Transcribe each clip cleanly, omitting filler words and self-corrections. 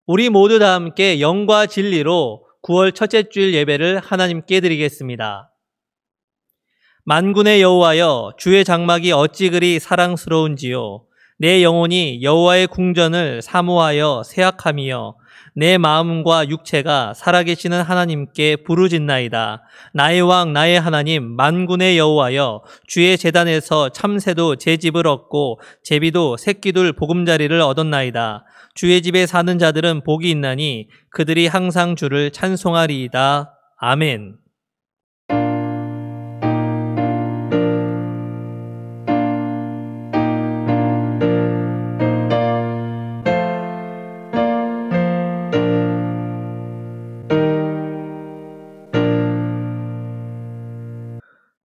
우리 모두 다 함께 영과 진리로 9월 첫째 주일 예배를 하나님께 드리겠습니다. 만군의 여호와여, 주의 장막이 어찌 그리 사랑스러운지요. 내 영혼이 여호와의 궁전을 사모하여 세약함이여. 내 마음과 육체가 살아계시는 하나님께 부르짖나이다. 나의 왕 나의 하나님 만군의 여호와여, 주의 제단에서 참새도 제 집을 얻고 제비도 새끼둘 보금자리를 얻었나이다. 주의 집에 사는 자들은 복이 있나니 그들이 항상 주를 찬송하리이다. 아멘.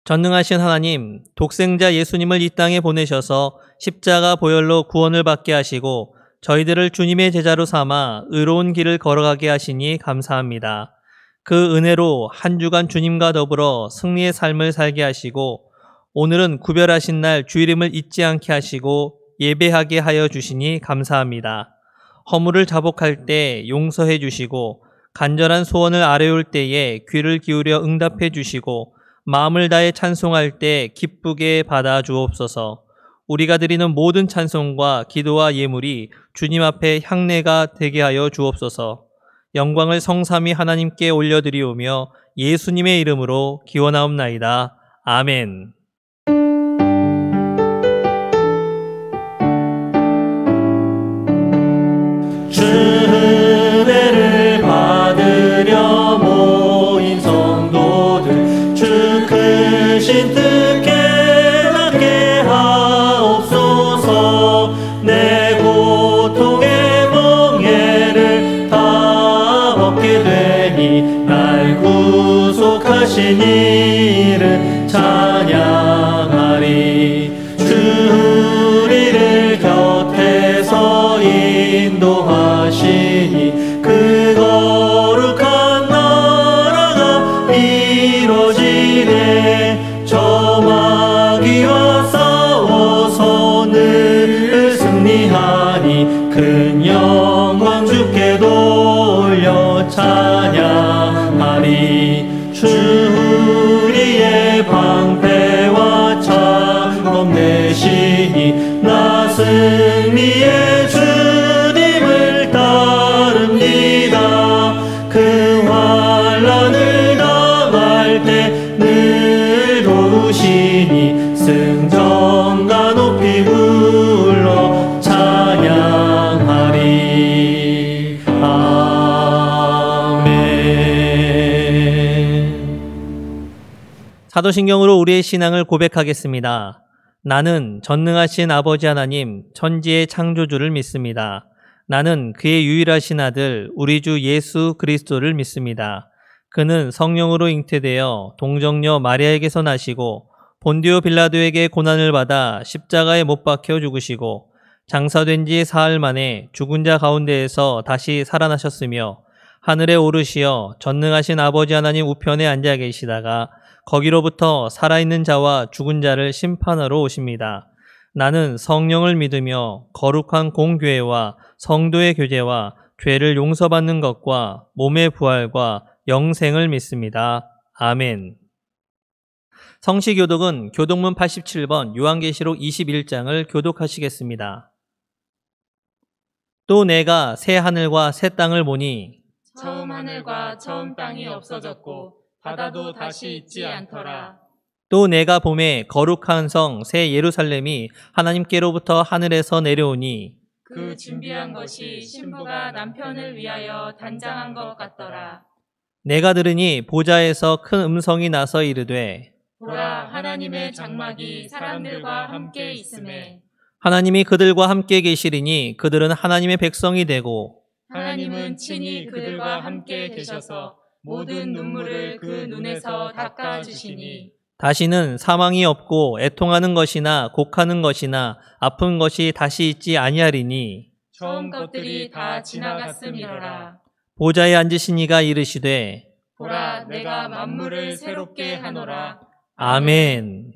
전능하신 하나님, 독생자 예수님을 이 땅에 보내셔서 십자가 보혈로 구원을 받게 하시고 저희들을 주님의 제자로 삼아 의로운 길을 걸어가게 하시니 감사합니다. 그 은혜로 한 주간 주님과 더불어 승리의 삶을 살게 하시고 오늘은 구별하신 날 주일임을 잊지 않게 하시고 예배하게 하여 주시니 감사합니다. 허물을 자복할 때 용서해 주시고 간절한 소원을 아뢰올 때에 귀를 기울여 응답해 주시고 마음을 다해 찬송할 때 기쁘게 받아 주옵소서. 우리가 드리는 모든 찬송과 기도와 예물이 주님 앞에 향례가 되게 하여 주옵소서. 영광을 성삼위 하나님께 올려드리오며 예수님의 이름으로 기원하옵나이다. 아멘. 주 은혜를 받으려 모인 성도들, 주 크신 뜻 깨닫게 하옵소서. 내 고통의 멍에를 다 벗게 되니 날 구속하신 이를 찬양하리. 주 우리를 곁에서 인도하시니 그 거룩한 나라가 이루어지네. 저 마귀와 싸워서 늘 승리하니 큰 영광 주께 돌려 찬양하리. 주 우리의 방패와 창검 되시니 나 승리의 주님을 따릅니다. 그 환난을 당할 때 늘 도우시니 승전가 높이 불러 찬양하리. 아멘. 사도신경으로 우리의 신앙을 고백하겠습니다. 나는 전능하신 아버지 하나님 천지의 창조주를 믿습니다. 나는 그의 유일하신 아들 우리 주 예수 그리스도를 믿습니다. 그는 성령으로 잉태되어 동정녀 마리아에게서 나시고 본디오 빌라도에게 고난을 받아 십자가에 못 박혀 죽으시고 장사된 지 사흘 만에 죽은 자 가운데에서 다시 살아나셨으며 하늘에 오르시어 전능하신 아버지 하나님 우편에 앉아 계시다가 거기로부터 살아있는 자와 죽은 자를 심판하러 오십니다. 나는 성령을 믿으며 거룩한 공교회와 성도의 교제와 죄를 용서받는 것과 몸의 부활과 영생을 믿습니다. 아멘. 성시교독은 교독문 87번 요한계시록 21장을 교독하시겠습니다. 또 내가 새 하늘과 새 땅을 보니 처음 하늘과 처음 땅이 없어졌고 바다도 다시 있지 않더라. 또 내가 봄에 거룩한 성 새 예루살렘이 하나님께로부터 하늘에서 내려오니 그 준비한 것이 신부가 남편을 위하여 단장한 것 같더라. 내가 들으니 보좌에서 큰 음성이 나서 이르되 보라, 하나님의 장막이 사람들과 함께 있음에 하나님이 그들과 함께 계시리니 그들은 하나님의 백성이 되고 하나님은 친히 그들과 함께 계셔서 모든 눈물을 그 눈에서 닦아주시니 다시는 사망이 없고 애통하는 것이나 곡하는 것이나 아픈 것이 다시 있지 아니하리니 처음 것들이 다 지나갔음이로라. 보좌에 앉으신 이가 이르시되 보라, 내가 만물을 새롭게 하노라. 아멘.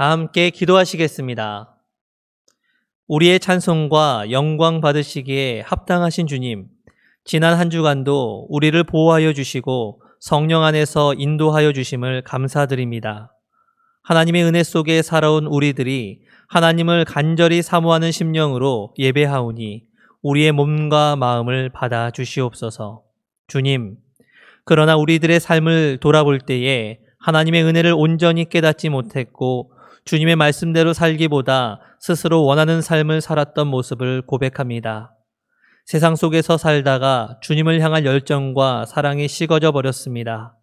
다 함께 기도하시겠습니다. 우리의 찬송과 영광 받으시기에 합당하신 주님, 지난 한 주간도 우리를 보호하여 주시고 성령 안에서 인도하여 주심을 감사드립니다. 하나님의 은혜 속에 살아온 우리들이 하나님을 간절히 사모하는 심령으로 예배하오니 우리의 몸과 마음을 받아 주시옵소서. 주님, 그러나 우리들의 삶을 돌아볼 때에 하나님의 은혜를 온전히 깨닫지 못했고 주님의 말씀대로 살기보다 스스로 원하는 삶을 살았던 모습을 고백합니다. 세상 속에서 살다가 주님을 향할 열정과 사랑이 식어져 버렸습니다.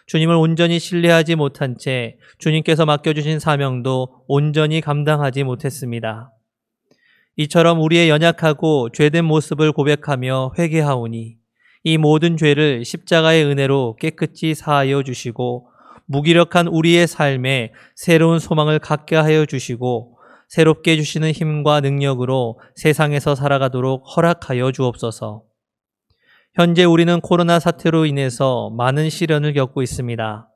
주님을 온전히 신뢰하지 못한 채 주님께서 맡겨주신 사명도 온전히 감당하지 못했습니다. 이처럼 우리의 연약하고 죄된 모습을 고백하며 회개하오니 이 모든 죄를 십자가의 은혜로 깨끗이 사하여 주시고 무기력한 우리의 삶에 새로운 소망을 갖게 하여 주시고 새롭게 주시는 힘과 능력으로 세상에서 살아가도록 허락하여 주옵소서. 현재 우리는 코로나 사태로 인해서 많은 시련을 겪고 있습니다.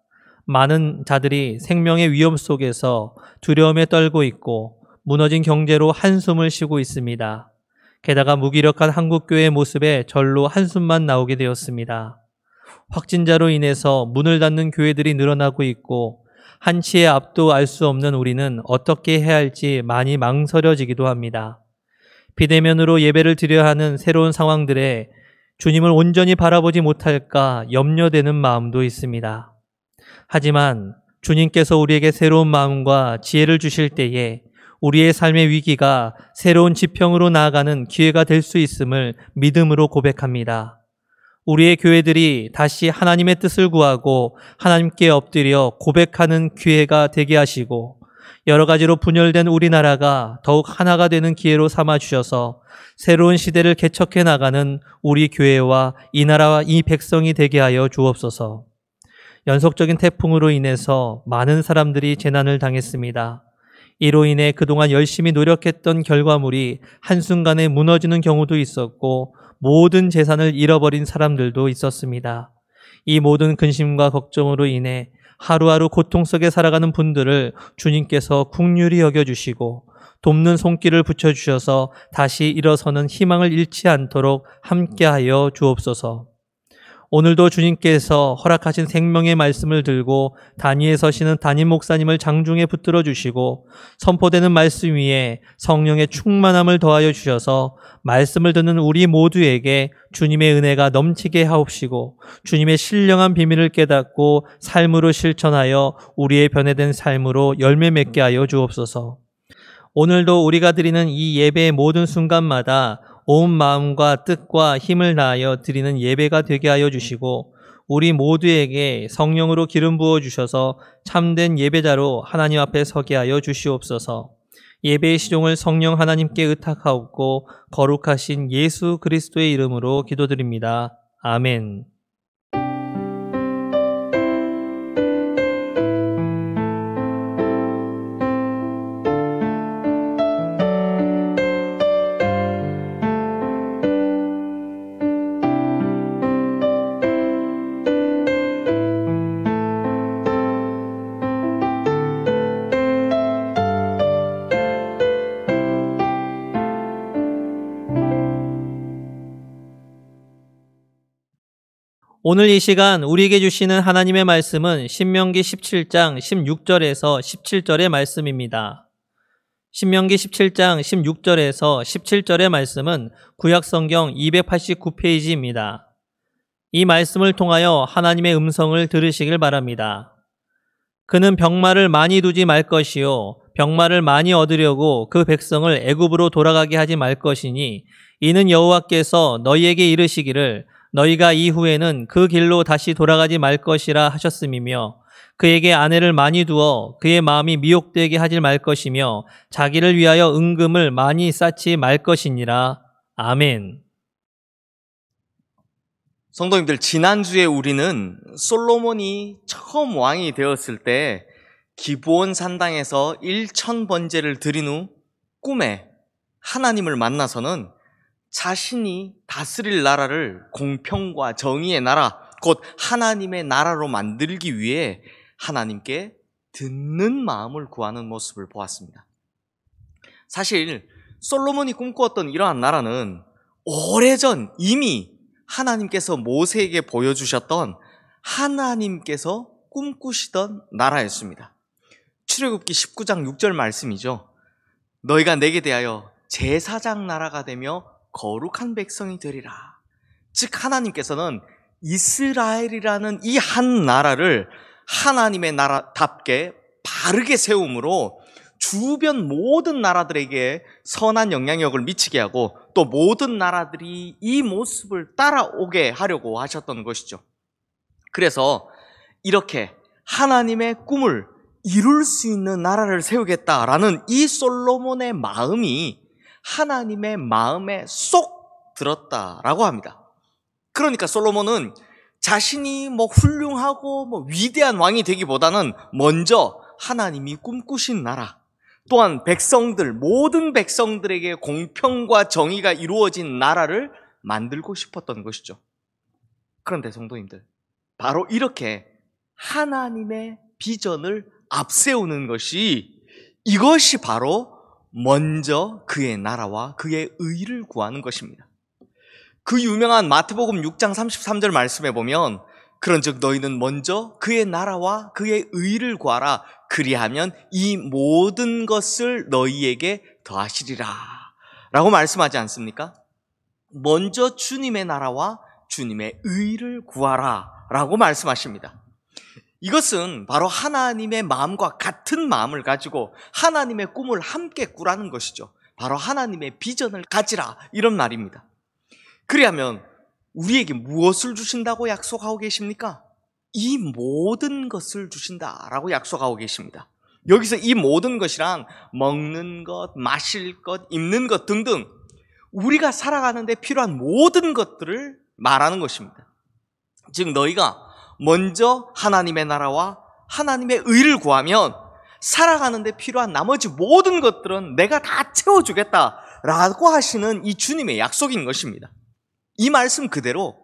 많은 자들이 생명의 위험 속에서 두려움에 떨고 있고 무너진 경제로 한숨을 쉬고 있습니다. 게다가 무기력한 한국교회의 모습에 절로 한숨만 나오게 되었습니다. 확진자로 인해서 문을 닫는 교회들이 늘어나고 있고 한치의 앞도 알 수 없는 우리는 어떻게 해야 할지 많이 망설여지기도 합니다. 비대면으로 예배를 드려야 하는 새로운 상황들에 주님을 온전히 바라보지 못할까 염려되는 마음도 있습니다. 하지만 주님께서 우리에게 새로운 마음과 지혜를 주실 때에 우리의 삶의 위기가 새로운 지평으로 나아가는 기회가 될 수 있음을 믿음으로 고백합니다. 우리의 교회들이 다시 하나님의 뜻을 구하고 하나님께 엎드려 고백하는 기회가 되게 하시고 여러 가지로 분열된 우리나라가 더욱 하나가 되는 기회로 삼아주셔서 새로운 시대를 개척해 나가는 우리 교회와 이 나라와 이 백성이 되게 하여 주옵소서. 연속적인 태풍으로 인해서 많은 사람들이 재난을 당했습니다. 이로 인해 그동안 열심히 노력했던 결과물이 한순간에 무너지는 경우도 있었고 모든 재산을 잃어버린 사람들도 있었습니다. 이 모든 근심과 걱정으로 인해 하루하루 고통 속에 살아가는 분들을 주님께서 긍휼히 여겨주시고 돕는 손길을 붙여주셔서 다시 일어서는 희망을 잃지 않도록 함께하여 주옵소서. 오늘도 주님께서 허락하신 생명의 말씀을 들고 단위에 서시는 담임 목사님을 장중에 붙들어 주시고 선포되는 말씀 위에 성령의 충만함을 더하여 주셔서 말씀을 듣는 우리 모두에게 주님의 은혜가 넘치게 하옵시고 주님의 신령한 비밀을 깨닫고 삶으로 실천하여 우리의 변화된 삶으로 열매 맺게 하여 주옵소서. 오늘도 우리가 드리는 이 예배의 모든 순간마다 온 마음과 뜻과 힘을 다하여 드리는 예배가 되게 하여 주시고 우리 모두에게 성령으로 기름 부어 주셔서 참된 예배자로 하나님 앞에 서게 하여 주시옵소서. 예배의 시종을 성령 하나님께 의탁하옵고 거룩하신 예수 그리스도의 이름으로 기도드립니다. 아멘. 오늘 이 시간 우리에게 주시는 하나님의 말씀은 신명기 17장 16절에서 17절의 말씀입니다. 신명기 17장 16절에서 17절의 말씀은 구약성경 289페이지입니다. 이 말씀을 통하여 하나님의 음성을 들으시길 바랍니다. 그는 병마를 많이 두지 말 것이요 병마를 많이 얻으려고 그 백성을 애굽으로 돌아가게 하지 말 것이니 이는 여호와께서 너희에게 이르시기를 너희가 이후에는 그 길로 다시 돌아가지 말 것이라 하셨음이며 그에게 아내를 많이 두어 그의 마음이 미혹되게 하지 말 것이며 자기를 위하여 은금을 많이 쌓지 말 것이니라. 아멘. 성도님들, 지난주에 우리는 솔로몬이 처음 왕이 되었을 때 기브온 산당에서 1000번제를 드린 후 꿈에 하나님을 만나서는 자신이 다스릴 나라를 공평과 정의의 나라, 곧 하나님의 나라로 만들기 위해 하나님께 듣는 마음을 구하는 모습을 보았습니다. 사실 솔로몬이 꿈꾸었던 이러한 나라는 오래전 이미 하나님께서 모세에게 보여주셨던 하나님께서 꿈꾸시던 나라였습니다. 출애굽기 19장 6절 말씀이죠. 너희가 내게 대하여 제사장 나라가 되며 거룩한 백성이 되리라. 즉 하나님께서는 이스라엘이라는 이 한 나라를 하나님의 나라답게 바르게 세움으로 주변 모든 나라들에게 선한 영향력을 미치게 하고 또 모든 나라들이 이 모습을 따라오게 하려고 하셨던 것이죠. 그래서 이렇게 하나님의 꿈을 이룰 수 있는 나라를 세우겠다라는 이 솔로몬의 마음이 하나님의 마음에 쏙 들었다라고 합니다. 그러니까 솔로몬은 자신이 훌륭하고 위대한 왕이 되기보다는 먼저 하나님이 꿈꾸신 나라, 또한 백성들, 모든 백성들에게 공평과 정의가 이루어진 나라를 만들고 싶었던 것이죠. 그런데 성도님들, 바로 이렇게 하나님의 비전을 앞세우는 것이, 이것이 바로 먼저 그의 나라와 그의 의를 구하는 것입니다. 그 유명한 마태복음 6장 33절 말씀에 보면 그런즉 너희는 먼저 그의 나라와 그의 의를 구하라. 그리하면 이 모든 것을 너희에게 더하시리라 라고 말씀하지 않습니까? 먼저 주님의 나라와 주님의 의를 구하라 라고 말씀하십니다. 이것은 바로 하나님의 마음과 같은 마음을 가지고 하나님의 꿈을 함께 꾸라는 것이죠. 바로 하나님의 비전을 가지라, 이런 말입니다. 그리하면 우리에게 무엇을 주신다고 약속하고 계십니까? 이 모든 것을 주신다라고 약속하고 계십니다. 여기서 이 모든 것이란 먹는 것, 마실 것, 입는 것 등등 우리가 살아가는 데 필요한 모든 것들을 말하는 것입니다. 즉 너희가 먼저 하나님의 나라와 하나님의 의를 구하면 살아가는 데 필요한 나머지 모든 것들은 내가 다 채워주겠다라고 하시는 이 주님의 약속인 것입니다. 이 말씀 그대로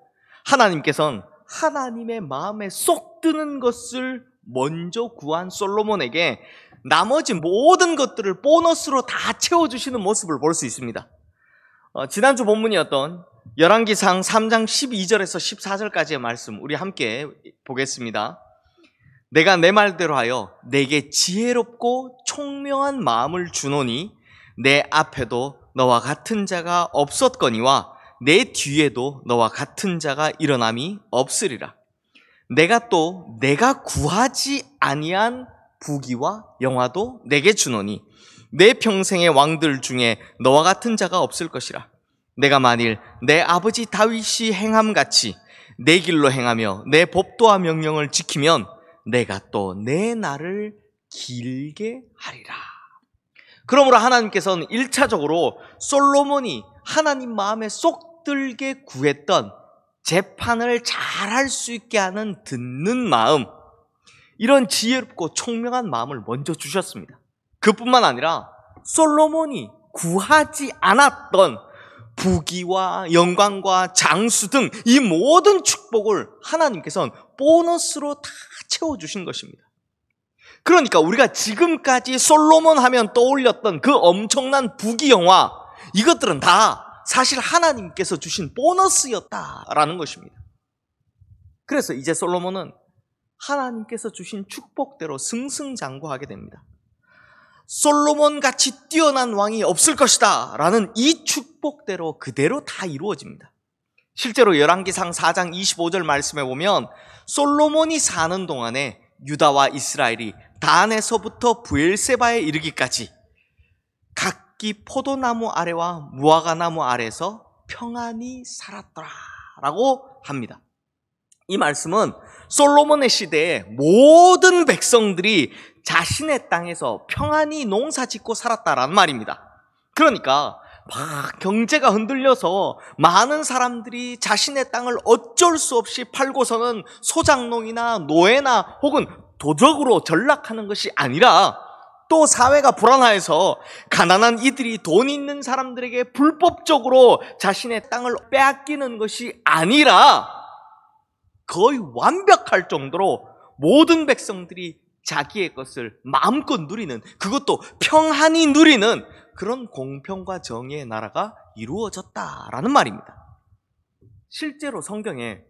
하나님께서는 하나님의 마음에 쏙 드는 것을 먼저 구한 솔로몬에게 나머지 모든 것들을 보너스로 다 채워주시는 모습을 볼 수 있습니다. 지난주 본문이었던 열왕기상 3장 12절에서 14절까지의 말씀 우리 함께 보겠습니다. 내가 내 말대로 하여 내게 지혜롭고 총명한 마음을 주노니 내 앞에도 너와 같은 자가 없었거니와 내 뒤에도 너와 같은 자가 일어남이 없으리라. 내가 또 내가 구하지 아니한 부귀와 영화도 내게 주노니 내 평생의 왕들 중에 너와 같은 자가 없을 것이라. 내가 만일 내 아버지 다윗이 행함같이 내 길로 행하며 내 법도와 명령을 지키면 내가 또 내 날을 길게 하리라. 그러므로 하나님께서는 1차적으로 솔로몬이 하나님 마음에 쏙 들게 구했던 재판을 잘할 수 있게 하는 듣는 마음, 이런 지혜롭고 총명한 마음을 먼저 주셨습니다. 그뿐만 아니라 솔로몬이 구하지 않았던 부귀와 영광과 장수 등 이 모든 축복을 하나님께서는 보너스로 다 채워주신 것입니다. 그러니까 우리가 지금까지 솔로몬 하면 떠올렸던 그 엄청난 부귀 영화, 이것들은 다 사실 하나님께서 주신 보너스였다라는 것입니다. 그래서 이제 솔로몬은 하나님께서 주신 축복대로 승승장구하게 됩니다. 솔로몬같이 뛰어난 왕이 없을 것이다 라는 이 축복대로 그대로 다 이루어집니다. 실제로 열왕기상 4장 25절 말씀에 보면 솔로몬이 사는 동안에 유다와 이스라엘이 단에서부터 브엘세바에 이르기까지 각기 포도나무 아래와 무화과나무 아래에서 평안히 살았더라 라고 합니다. 이 말씀은 솔로몬의 시대에 모든 백성들이 자신의 땅에서 평안히 농사 짓고 살았다라는 말입니다. 그러니까 막 경제가 흔들려서 많은 사람들이 자신의 땅을 어쩔 수 없이 팔고서는 소작농이나 노예나 혹은 도적으로 전락하는 것이 아니라 또 사회가 불안해서 가난한 이들이 돈 있는 사람들에게 불법적으로 자신의 땅을 빼앗기는 것이 아니라 거의 완벽할 정도로 모든 백성들이 자기의 것을 마음껏 누리는, 그것도 평안히 누리는 그런 공평과 정의의 나라가 이루어졌다라는 말입니다. 실제로 성경에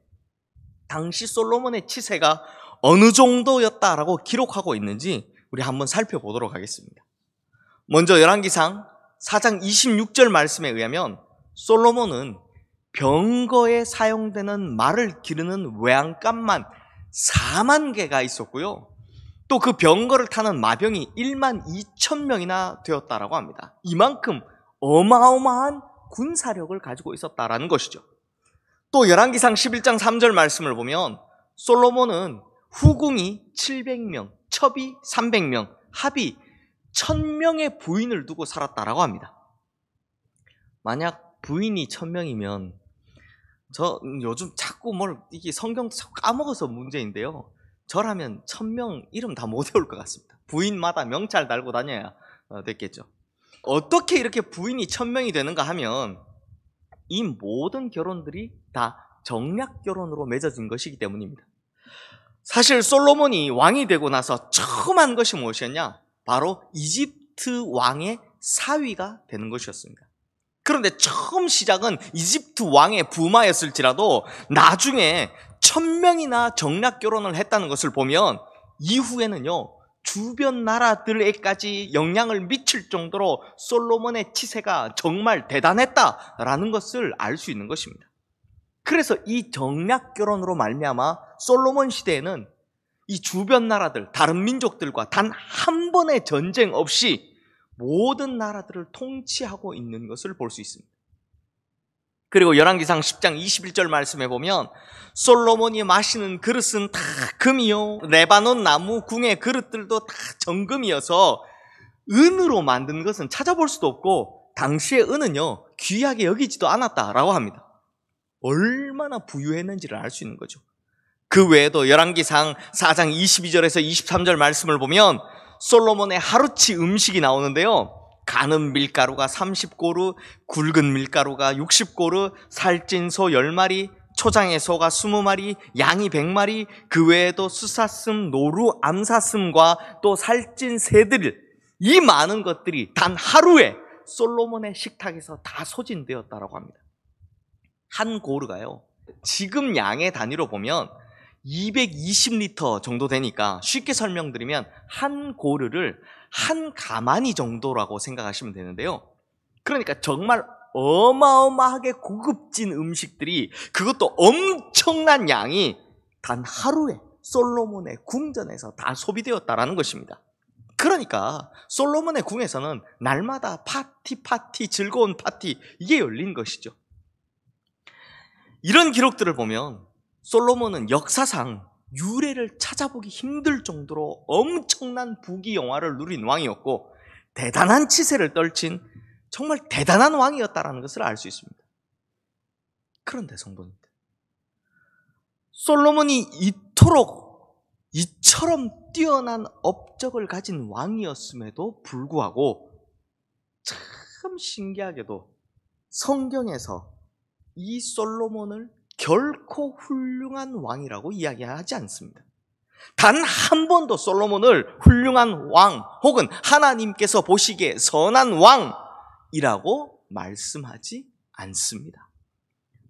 당시 솔로몬의 치세가 어느 정도였다라고 기록하고 있는지 우리 한번 살펴보도록 하겠습니다. 먼저 열왕기상 4장 26절 말씀에 의하면 솔로몬은 병거에 사용되는 말을 기르는 외양간만 4만 개가 있었고요. 또 그 병거를 타는 마병이 1만 2천 명이나 되었다라고 합니다. 이만큼 어마어마한 군사력을 가지고 있었다라는 것이죠. 또 열왕기상 11장 3절 말씀을 보면 솔로몬은 후궁이 700명, 첩이 300명, 합이 1000명의 부인을 두고 살았다라고 합니다. 만약 부인이 1000명이면 저 요즘 자꾸 이게 성경 자꾸 까먹어서 문제인데요. 저라면 1000명 이름 다 못 외울 것 같습니다. 부인마다 명찰 달고 다녀야 됐겠죠. 어떻게 이렇게 부인이 1000명이 되는가 하면 이 모든 결혼들이 다 정략 결혼으로 맺어진 것이기 때문입니다. 사실 솔로몬이 왕이 되고 나서 처음 한 것이 무엇이었냐? 바로 이집트 왕의 사위가 되는 것이었습니다. 그런데 처음 시작은 이집트 왕의 부마였을지라도 나중에 1000명이나 정략 결혼을 했다는 것을 보면 이후에는요, 주변 나라들에까지 영향을 미칠 정도로 솔로몬의 치세가 정말 대단했다라는 것을 알 수 있는 것입니다. 그래서 이 정략 결혼으로 말미암아 솔로몬 시대에는 이 주변 나라들, 다른 민족들과 단 한 번의 전쟁 없이 모든 나라들을 통치하고 있는 것을 볼 수 있습니다. 그리고 열왕기상 10장 21절 말씀에 보면 솔로몬이 마시는 그릇은 다 금이요, 레바논 나무 궁의 그릇들도 다 정금이어서 은으로 만든 것은 찾아볼 수도 없고 당시의 은은요 귀하게 여기지도 않았다라고 합니다. 얼마나 부유했는지를 알 수 있는 거죠. 그 외에도 열왕기상 4장 22절에서 23절 말씀을 보면 솔로몬의 하루치 음식이 나오는데요, 가는 밀가루가 30고루, 굵은 밀가루가 60고루, 살찐 소 10마리, 초장의 소가 20마리, 양이 100마리, 그 외에도 수사슴, 노루, 암사슴과 또 살찐 새들, 이 많은 것들이 단 하루에 솔로몬의 식탁에서 다 소진되었다고 합니다. 한 고르가요, 지금 양의 단위로 보면 220리터 정도 되니까 쉽게 설명드리면 한 고르를 한 가마니 정도라고 생각하시면 되는데요. 그러니까 정말 어마어마하게 고급진 음식들이, 그것도 엄청난 양이 단 하루에 솔로몬의 궁전에서 다 소비되었다라는 것입니다. 그러니까 솔로몬의 궁에서는 날마다 파티, 즐거운 파티, 이게 열린 것이죠. 이런 기록들을 보면 솔로몬은 역사상 유래를 찾아보기 힘들 정도로 엄청난 부귀영화를 누린 왕이었고 대단한 치세를 떨친 정말 대단한 왕이었다는 것을 알 수 있습니다. 그런데 성도님들, 솔로몬이 이처럼 뛰어난 업적을 가진 왕이었음에도 불구하고 참 신기하게도 성경에서 이 솔로몬을 결코 훌륭한 왕이라고 이야기하지 않습니다. 단 한 번도 솔로몬을 훌륭한 왕 혹은 하나님께서 보시기에 선한 왕이라고 말씀하지 않습니다.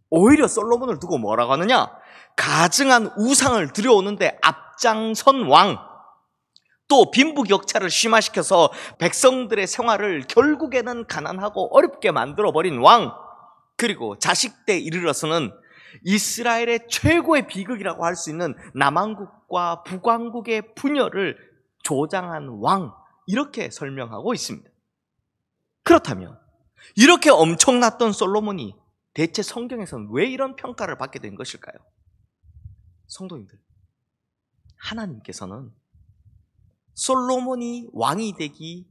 오히려 솔로몬을 두고 뭐라고 하느냐? 가증한 우상을 들여오는데 앞장선 왕, 또 빈부격차를 심화시켜서 백성들의 생활을 결국에는 가난하고 어렵게 만들어버린 왕, 그리고 자식 때 이르러서는 이스라엘의 최고의 비극이라고 할 수 있는 남왕국과 북왕국의 분열을 조장한 왕, 이렇게 설명하고 있습니다. 그렇다면 이렇게 엄청났던 솔로몬이 대체 성경에서는 왜 이런 평가를 받게 된 것일까요? 성도님들, 하나님께서는 솔로몬이 왕이 되기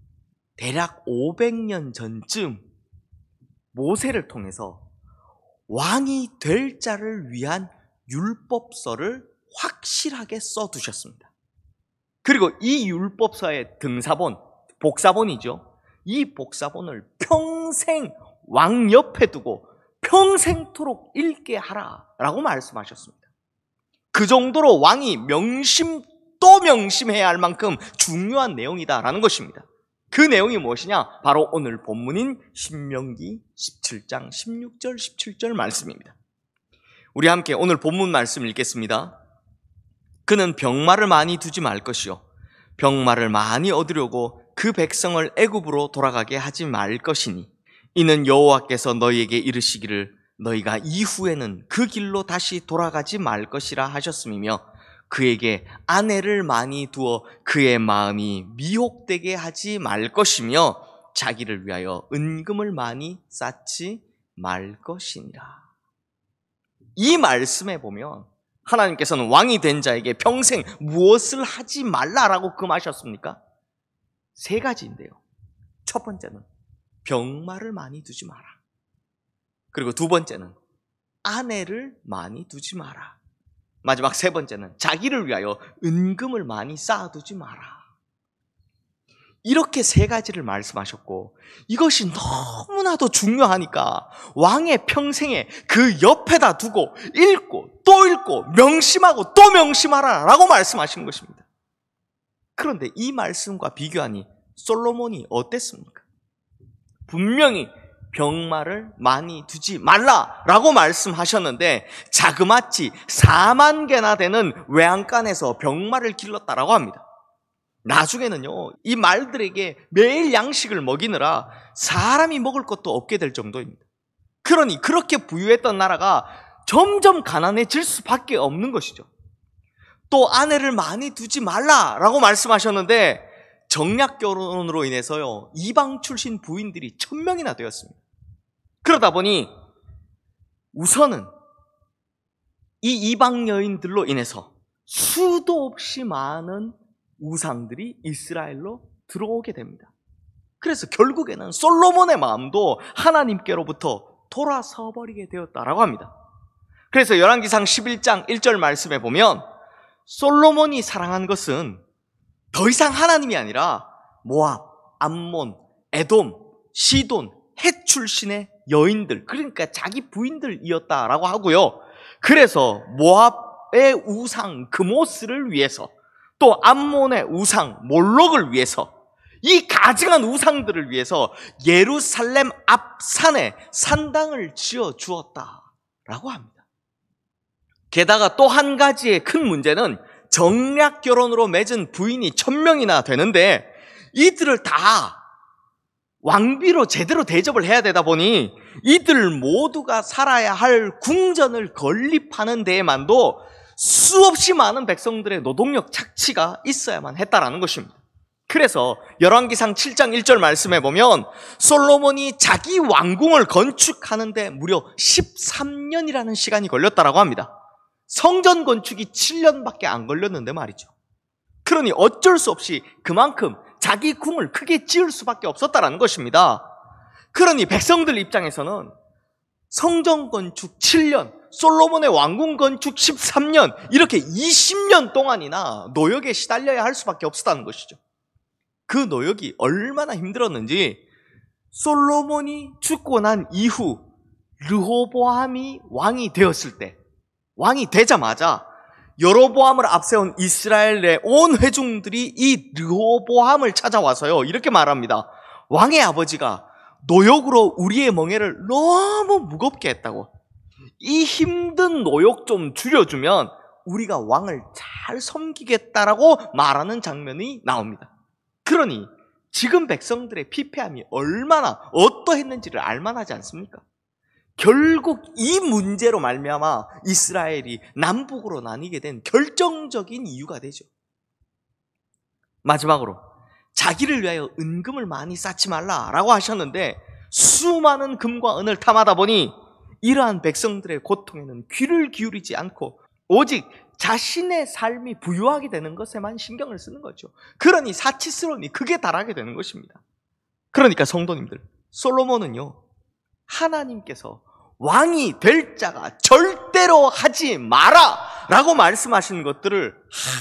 대략 500년 전쯤 모세를 통해서 왕이 될 자를 위한 율법서를 확실하게 써두셨습니다. 그리고 이 율법서의 등사본, 복사본이죠. 이 복사본을 평생 왕 옆에 두고 평생토록 읽게 하라라고 말씀하셨습니다. 그 정도로 왕이 명심적으로 또 명심해야 할 만큼 중요한 내용이다라는 것입니다. 그 내용이 무엇이냐? 바로 오늘 본문인 신명기 17장 16절 17절 말씀입니다. 우리 함께 오늘 본문 말씀 읽겠습니다. 그는 병마를 많이 두지 말 것이요 병마를 많이 얻으려고 그 백성을 애굽으로 돌아가게 하지 말 것이니 이는 여호와께서 너희에게 이르시기를 너희가 이후에는 그 길로 다시 돌아가지 말 것이라 하셨음이며 그에게 아내를 많이 두어 그의 마음이 미혹되게 하지 말 것이며 자기를 위하여 은금을 많이 쌓지 말 것이니라. 이 말씀에 보면 하나님께서는 왕이 된 자에게 평생 무엇을 하지 말라라고 금하셨습니까? 세 가지인데요. 첫 번째는 병마를 많이 두지 마라. 그리고 두 번째는 아내를 많이 두지 마라. 마지막 세 번째는 자기를 위하여 은금을 많이 쌓아두지 마라. 이렇게 세 가지를 말씀하셨고 이것이 너무나도 중요하니까 왕의 평생에 그 옆에다 두고 읽고 또 읽고 명심하고 또 명심하라 라고 말씀하신 것입니다. 그런데 이 말씀과 비교하니 솔로몬이 어땠습니까? 분명히 병마를 많이 두지 말라라고 말씀하셨는데 자그마치 4만 개나 되는 외양간에서 병마를 길렀다라고 합니다. 나중에는요, 이 말들에게 매일 양식을 먹이느라 사람이 먹을 것도 없게 될 정도입니다. 그러니 그렇게 부유했던 나라가 점점 가난해질 수밖에 없는 것이죠. 또 아내를 많이 두지 말라라고 말씀하셨는데 정략 결혼으로 인해서요, 이방 출신 부인들이 1000명이나 되었습니다. 그러다 보니 우선은 이 이방 여인들로 인해서 수도 없이 많은 우상들이 이스라엘로 들어오게 됩니다. 그래서 결국에는 솔로몬의 마음도 하나님께로부터 돌아서 버리게 되었다라고 합니다. 그래서 열왕기상 11장 1절 말씀에 보면 솔로몬이 사랑한 것은 더 이상 하나님이 아니라 모압, 암몬, 에돔, 시돈, 헷 출신의 여인들, 그러니까 자기 부인들이었다라고 하고요. 그래서 모압의 우상 그모스를 위해서 또 암몬의 우상 몰록을 위해서 이 가증한 우상들을 위해서 예루살렘 앞 산에 산당을 지어 주었다라고 합니다. 게다가 또 한 가지의 큰 문제는 정략 결혼으로 맺은 부인이 1000명이나 되는데 이들을 다 왕비로 제대로 대접을 해야 되다 보니 이들 모두가 살아야 할 궁전을 건립하는 데에만도 수없이 많은 백성들의 노동력 착취가 있어야만 했다라는 것입니다. 그래서 열왕기상 7장 1절 말씀에 보면 솔로몬이 자기 왕궁을 건축하는데 무려 13년이라는 시간이 걸렸다라고 합니다. 성전 건축이 7년밖에 안 걸렸는데 말이죠. 그러니 어쩔 수 없이 그만큼 자기 궁을 크게 지을 수밖에 없었다라는 것입니다. 그러니 백성들 입장에서는 성전 건축 7년, 솔로몬의 왕궁 건축 13년, 이렇게 20년 동안이나 노역에 시달려야 할 수밖에 없었다는 것이죠. 그 노역이 얼마나 힘들었는지 솔로몬이 죽고 난 이후 르호보암이 왕이 되었을 때, 왕이 되자마자 여로보암을 앞세운 이스라엘의 온 회중들이 이 르호보암을 찾아와서요, 이렇게 말합니다. 왕의 아버지가 노역으로 우리의 멍에를 너무 무겁게 했다고. 이 힘든 노역 좀 줄여주면 우리가 왕을 잘 섬기겠다라고 말하는 장면이 나옵니다. 그러니 지금 백성들의 피폐함이 얼마나 어떠했는지를 알만하지 않습니까? 결국 이 문제로 말미암아 이스라엘이 남북으로 나뉘게 된 결정적인 이유가 되죠. 마지막으로 자기를 위하여 은금을 많이 쌓지 말라라고 하셨는데 수많은 금과 은을 탐하다 보니 이러한 백성들의 고통에는 귀를 기울이지 않고 오직 자신의 삶이 부유하게 되는 것에만 신경을 쓰는 거죠. 그러니 사치스러우니 극에 달하게 되는 것입니다. 그러니까 성도님들, 솔로몬은요, 하나님께서 왕이 될 자가 절대로 하지 마라 라고 말씀하시는 것들을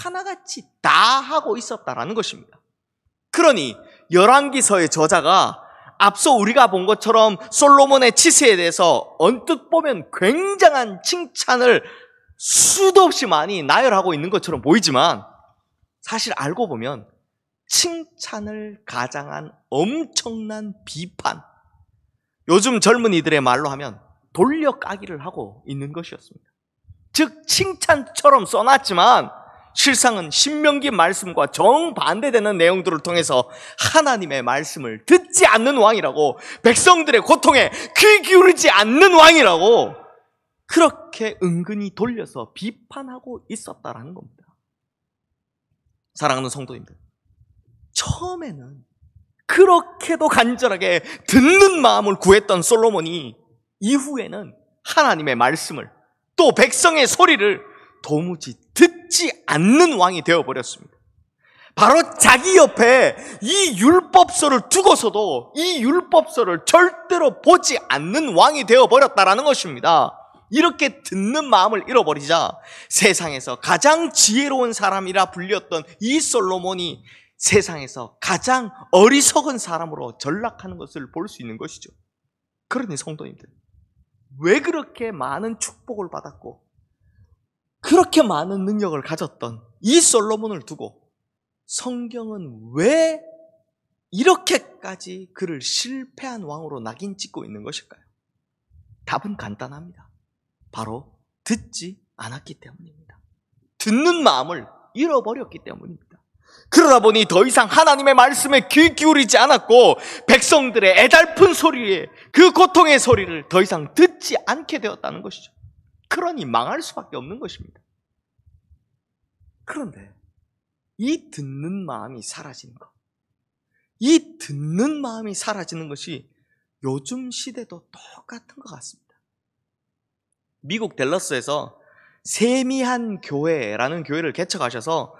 하나같이 다 하고 있었다라는 것입니다. 그러니 열왕기서의 저자가 앞서 우리가 본 것처럼 솔로몬의 치세에 대해서 언뜻 보면 굉장한 칭찬을 수도 없이 많이 나열하고 있는 것처럼 보이지만 사실 알고 보면 칭찬을 가장한 엄청난 비판, 요즘 젊은이들의 말로 하면 돌려까기를 하고 있는 것이었습니다. 즉 칭찬처럼 써놨지만 실상은 신명기 말씀과 정반대되는 내용들을 통해서 하나님의 말씀을 듣지 않는 왕이라고, 백성들의 고통에 귀 기울이지 않는 왕이라고 그렇게 은근히 돌려서 비판하고 있었다라는 겁니다. 사랑하는 성도님들, 처음에는 그렇게도 간절하게 듣는 마음을 구했던 솔로몬이 이후에는 하나님의 말씀을, 또 백성의 소리를 도무지 듣지 않는 왕이 되어버렸습니다. 바로 자기 옆에 이 율법서를 두고서도 이 율법서를 절대로 보지 않는 왕이 되어버렸다라는 것입니다. 이렇게 듣는 마음을 잃어버리자 세상에서 가장 지혜로운 사람이라 불렸던 이 솔로몬이 세상에서 가장 어리석은 사람으로 전락하는 것을 볼 수 있는 것이죠. 그러니 성도님들, 왜 그렇게 많은 축복을 받았고 그렇게 많은 능력을 가졌던 이 솔로몬을 두고 성경은 왜 이렇게까지 그를 실패한 왕으로 낙인 찍고 있는 것일까요? 답은 간단합니다. 바로 듣지 않았기 때문입니다. 듣는 마음을 잃어버렸기 때문입니다. 그러다 보니 더 이상 하나님의 말씀에 귀 기울이지 않았고 백성들의 애달픈 소리에, 그 고통의 소리를 더 이상 듣지 않게 되었다는 것이죠. 그러니 망할 수밖에 없는 것입니다. 그런데 이 듣는 마음이 사라지는 것, 이 듣는 마음이 사라지는 것이 요즘 시대도 똑같은 것 같습니다. 미국 댈러스에서 세미한 교회라는 교회를 개척하셔서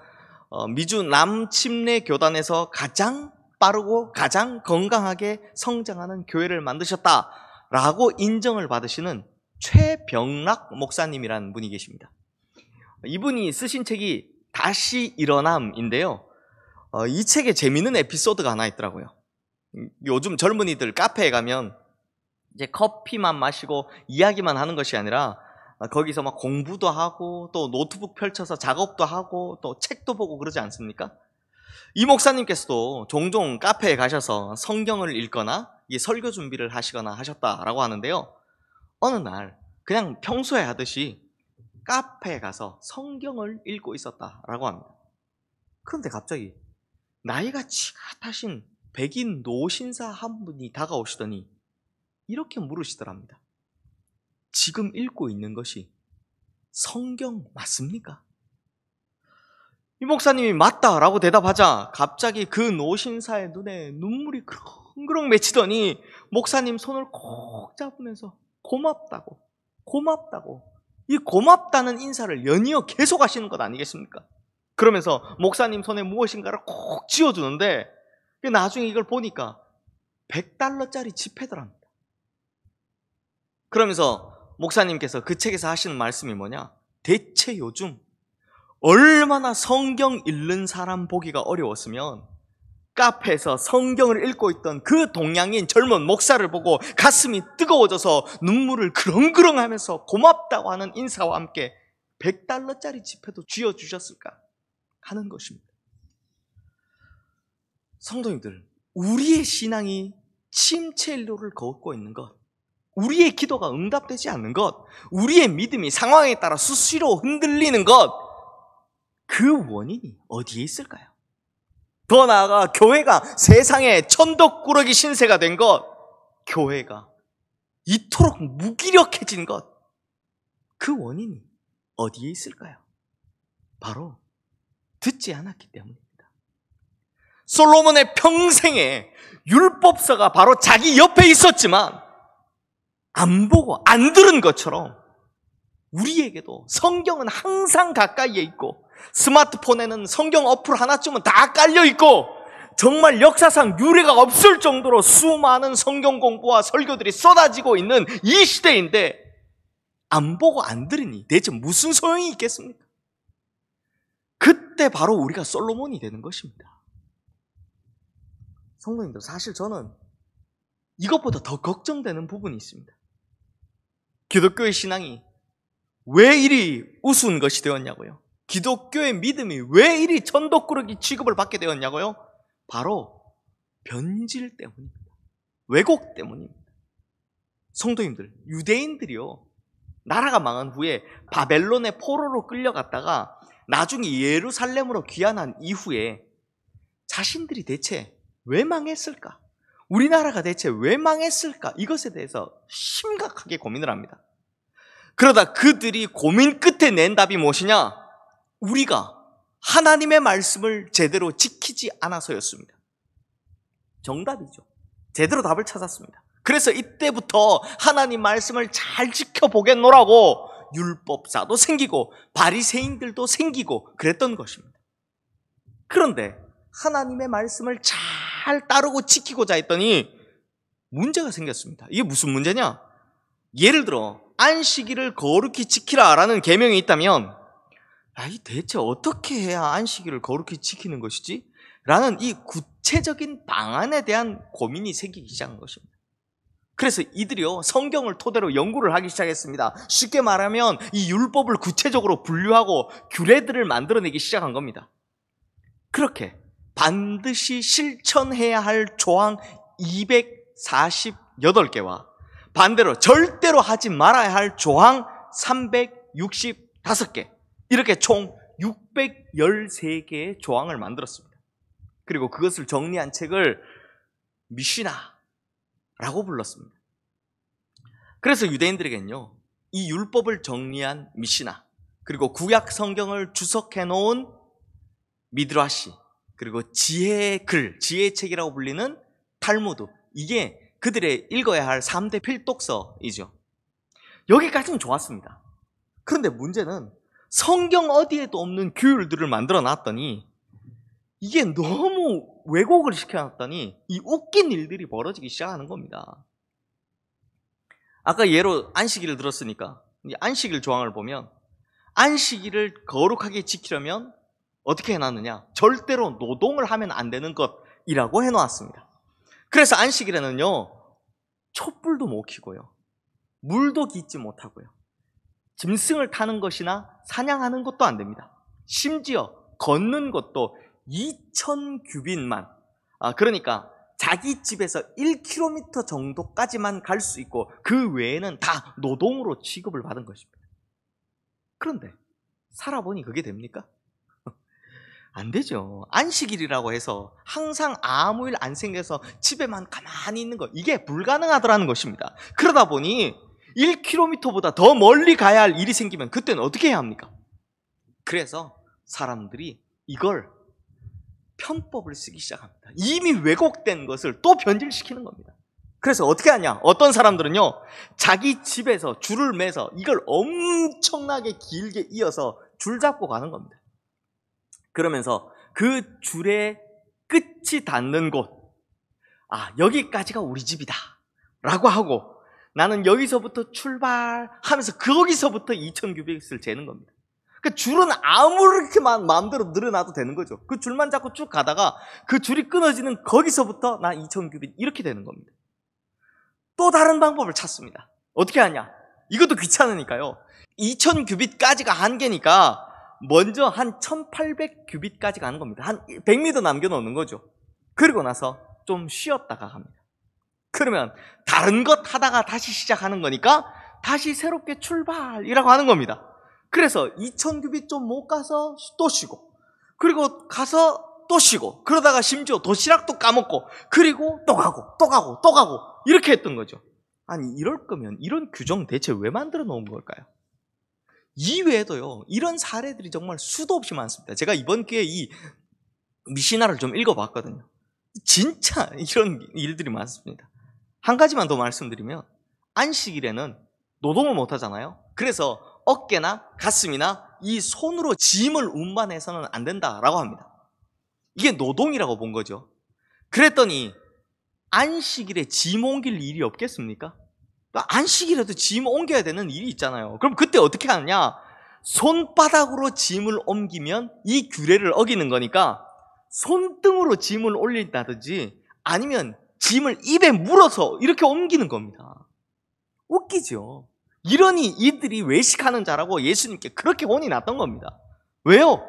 미주 남침례 교단에서 가장 빠르고 가장 건강하게 성장하는 교회를 만드셨다라고 인정을 받으시는 최병락 목사님이라는 분이 계십니다. 이분이 쓰신 책이 다시 일어남인데요. 이 책에 재미있는 에피소드가 하나 있더라고요. 요즘 젊은이들 카페에 가면 이제 커피만 마시고 이야기만 하는 것이 아니라 거기서 막 공부도 하고 또 노트북 펼쳐서 작업도 하고 또 책도 보고 그러지 않습니까? 이 목사님께서도 종종 카페에 가셔서 성경을 읽거나 설교 준비를 하시거나 하셨다라고 하는데요. 어느 날 그냥 평소에 하듯이 카페에 가서 성경을 읽고 있었다라고 합니다. 그런데 갑자기 나이가 지긋하신 백인 노신사 한 분이 다가오시더니 이렇게 물으시더랍니다. 지금 읽고 있는 것이 성경 맞습니까? 이 목사님이 맞다라고 대답하자 갑자기 그 노신사의 눈에 눈물이 그렁그렁 맺히더니 목사님 손을 꼭 잡으면서 고맙다고 이 고맙다는 인사를 연이어 계속 하시는 것 아니겠습니까? 그러면서 목사님 손에 무엇인가를 꼭 쥐어주는데 나중에 이걸 보니까 $100짜리 지폐더랍니다. 그러면서 목사님께서 그 책에서 하시는 말씀이 뭐냐? 대체 요즘 얼마나 성경 읽는 사람 보기가 어려웠으면 카페에서 성경을 읽고 있던 그 동양인 젊은 목사를 보고 가슴이 뜨거워져서 눈물을 그렁그렁 하면서 고맙다고 하는 인사와 함께 $100짜리 지폐도 쥐어주셨을까 하는 것입니다. 성도님들, 우리의 신앙이 침체일로를 걷고 있는 것, 우리의 기도가 응답되지 않는 것, 우리의 믿음이 상황에 따라 수시로 흔들리는 것, 그 원인이 어디에 있을까요? 더 나아가 교회가 세상에 천덕꾸러기 신세가 된 것, 교회가 이토록 무기력해진 것, 그 원인이 어디에 있을까요? 바로 듣지 않았기 때문입니다. 솔로몬의 평생에 율법서가 바로 자기 옆에 있었지만 안 보고 안 들은 것처럼 우리에게도 성경은 항상 가까이에 있고 스마트폰에는 성경 어플 하나쯤은 다 깔려 있고 정말 역사상 유례가 없을 정도로 수많은 성경 공부와 설교들이 쏟아지고 있는 이 시대인데 안 보고 안 들으니 대체 무슨 소용이 있겠습니까? 그때 바로 우리가 솔로몬이 되는 것입니다. 성도님들, 사실 저는 이것보다 더 걱정되는 부분이 있습니다. 기독교의 신앙이 왜 이리 우스운 것이 되었냐고요? 기독교의 믿음이 왜 이리 천덕꾸러기 취급을 받게 되었냐고요? 바로 변질 때문입니다. 왜곡 때문입니다. 성도님들, 유대인들이요, 나라가 망한 후에 바벨론의 포로로 끌려갔다가 나중에 예루살렘으로 귀환한 이후에 자신들이 대체 왜 망했을까? 우리나라가 대체 왜 망했을까? 이것에 대해서 심각하게 고민을 합니다. 그러다 그들이 고민 끝에 낸 답이 무엇이냐? 우리가 하나님의 말씀을 제대로 지키지 않아서였습니다. 정답이죠. 제대로 답을 찾았습니다. 그래서 이때부터 하나님 말씀을 잘 지켜보겠노라고 율법사도 생기고 바리새인들도 생기고 그랬던 것입니다. 그런데 하나님의 말씀을 잘 따르고 지키고자 했더니 문제가 생겼습니다. 이게 무슨 문제냐? 예를 들어 안식일을 거룩히 지키라라는 계명이 있다면 이 대체 어떻게 해야 안식일을 거룩히 지키는 것이지? 라는 이 구체적인 방안에 대한 고민이 생기기 시작한 것입니다. 그래서 이들이요, 성경을 토대로 연구를 하기 시작했습니다. 쉽게 말하면 이 율법을 구체적으로 분류하고 규례들을 만들어내기 시작한 겁니다. 그렇게 반드시 실천해야 할 조항 248개와 반대로 절대로 하지 말아야 할 조항 365개, 이렇게 총 613개의 조항을 만들었습니다. 그리고 그것을 정리한 책을 미시나라고 불렀습니다. 그래서 유대인들에게는요, 이 율법을 정리한 미시나, 그리고 구약 성경을 주석해 놓은 미드라시, 그리고 지혜의 글, 지혜의 책이라고 불리는 탈무드, 이게 그들의 읽어야 할 3대 필독서이죠. 여기까지는 좋았습니다. 그런데 문제는 성경 어디에도 없는 규율들을 만들어 놨더니 이게 너무 왜곡을 시켜놨더니 이 웃긴 일들이 벌어지기 시작하는 겁니다. 아까 예로 안식일을 들었으니까 이 안식일 조항을 보면 안식일을 거룩하게 지키려면 어떻게 해놨느냐? 절대로 노동을 하면 안 되는 것이라고 해놓았습니다. 그래서 안식일에는요, 촛불도 못 켜고요, 물도 깃지 못하고요, 짐승을 타는 것이나 사냥하는 것도 안 됩니다. 심지어 걷는 것도 2000규빗만, 그러니까 자기 집에서 1km 정도까지만 갈 수 있고 그 외에는 다 노동으로 취급을 받은 것입니다. 그런데 살아보니 그게 됩니까? 안 되죠. 안식일이라고 해서 항상 아무 일 안 생겨서 집에만 가만히 있는 것, 이게 불가능하더라는 것입니다. 그러다 보니 1km보다 더 멀리 가야 할 일이 생기면 그때는 어떻게 해야 합니까? 그래서 사람들이 이걸 편법을 쓰기 시작합니다. 이미 왜곡된 것을 또 변질시키는 겁니다. 그래서 어떻게 하냐? 어떤 사람들은요, 자기 집에서 줄을 매서 이걸 엄청나게 길게 이어서 줄 잡고 가는 겁니다. 그러면서 그 줄의 끝이 닿는 곳, 여기까지가 우리 집이다 라고 하고 나는 여기서부터 출발하면서 거기서부터 2000규빗을 재는 겁니다. 그 줄은 아무렇게만 마음대로 늘어나도 되는 거죠. 그 줄만 잡고 쭉 가다가 그 줄이 끊어지는 거기서부터 나 2000규빗 이렇게 되는 겁니다. 또 다른 방법을 찾습니다. 어떻게 하냐? 이것도 귀찮으니까요, 2000규빗까지가 한계니까 먼저 한 1800규빗까지 가는 겁니다. 한 100m 남겨놓는 거죠. 그리고 나서 좀 쉬었다가 합니다. 그러면 다른 것 하다가 다시 시작하는 거니까 다시 새롭게 출발이라고 하는 겁니다. 그래서 2000규빗 좀 못 가서 또 쉬고, 그리고 가서 또 쉬고, 그러다가 심지어 도시락도 까먹고, 그리고 또 가고 또 가고 또 가고 이렇게 했던 거죠. 아니, 이럴 거면 이런 규정 대체 왜 만들어 놓은 걸까요? 이외에도요, 이런 사례들이 정말 수도 없이 많습니다. 제가 이번 기회에 이 미시나를 좀 읽어봤거든요. 진짜 이런 일들이 많습니다. 한 가지만 더 말씀드리면, 안식일에는 노동을 못 하잖아요. 그래서 어깨나 가슴이나 이 손으로 짐을 운반해서는 안 된다라고 합니다. 이게 노동이라고 본 거죠. 그랬더니 안식일에 짐 옮길 일이 없겠습니까? 안식일에도 짐 옮겨야 되는 일이 있잖아요. 그럼 그때 어떻게 하느냐? 손바닥으로 짐을 옮기면 이 규례를 어기는 거니까 손등으로 짐을 올린다든지 아니면 짐을 입에 물어서 이렇게 옮기는 겁니다. 웃기죠? 이러니 이들이 외식하는 자라고 예수님께 그렇게 혼이 났던 겁니다. 왜요?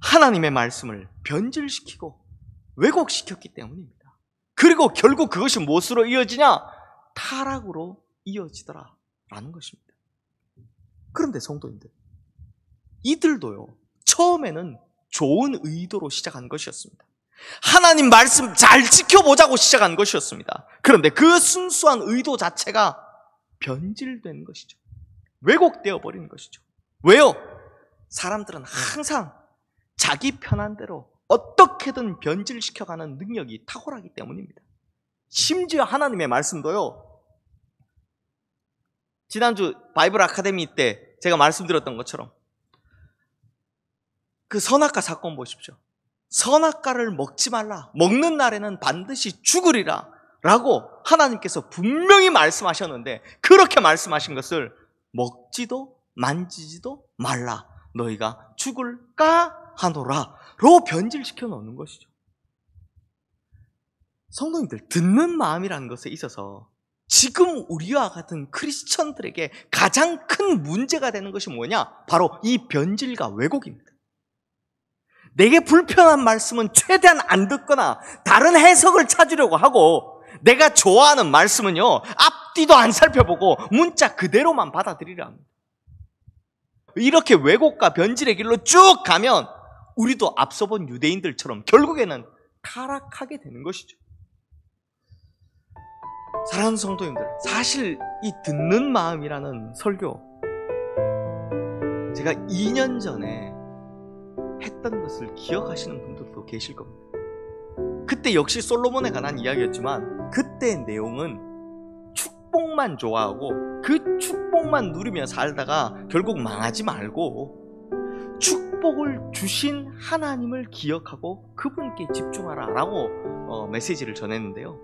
하나님의 말씀을 변질시키고 왜곡시켰기 때문입니다. 그리고 결국 그것이 무엇으로 이어지냐? 타락으로 이어지더라라는 것입니다. 그런데 성도님들, 이들도요, 처음에는 좋은 의도로 시작한 것이었습니다. 하나님 말씀 잘 지켜보자고 시작한 것이었습니다. 그런데 그 순수한 의도 자체가 변질된 것이죠. 왜곡되어 버린 것이죠. 왜요? 사람들은 항상 자기 편한 대로 어떻게든 변질시켜가는 능력이 탁월하기 때문입니다. 심지어 하나님의 말씀도요, 지난주 바이블 아카데미 때 제가 말씀드렸던 것처럼 그 선악과 사건 보십시오. 선악과를 먹지 말라, 먹는 날에는 반드시 죽으리라 라고 하나님께서 분명히 말씀하셨는데, 그렇게 말씀하신 것을 먹지도 만지지도 말라, 너희가 죽을까 하노라 로 변질시켜 놓는 것이죠. 성도님들, 듣는 마음이라는 것에 있어서 지금 우리와 같은 크리스천들에게 가장 큰 문제가 되는 것이 뭐냐? 바로 이 변질과 왜곡입니다. 내게 불편한 말씀은 최대한 안 듣거나 다른 해석을 찾으려고 하고, 내가 좋아하는 말씀은요, 앞뒤도 안 살펴보고 문자 그대로만 받아들이려 합니다. 이렇게 왜곡과 변질의 길로 쭉 가면 우리도 앞서 본 유대인들처럼 결국에는 타락하게 되는 것이죠. 사랑하는 성도님들, 사실 이 듣는 마음이라는 설교, 제가 2년 전에 했던 것을 기억하시는 분들도 계실 겁니다. 그때 역시 솔로몬에 관한 이야기였지만, 그때의 내용은 축복만 좋아하고 그 축복만 누리며 살다가 결국 망하지 말고 축복을 주신 하나님을 기억하고 그분께 집중하라 라고 메시지를 전했는데요.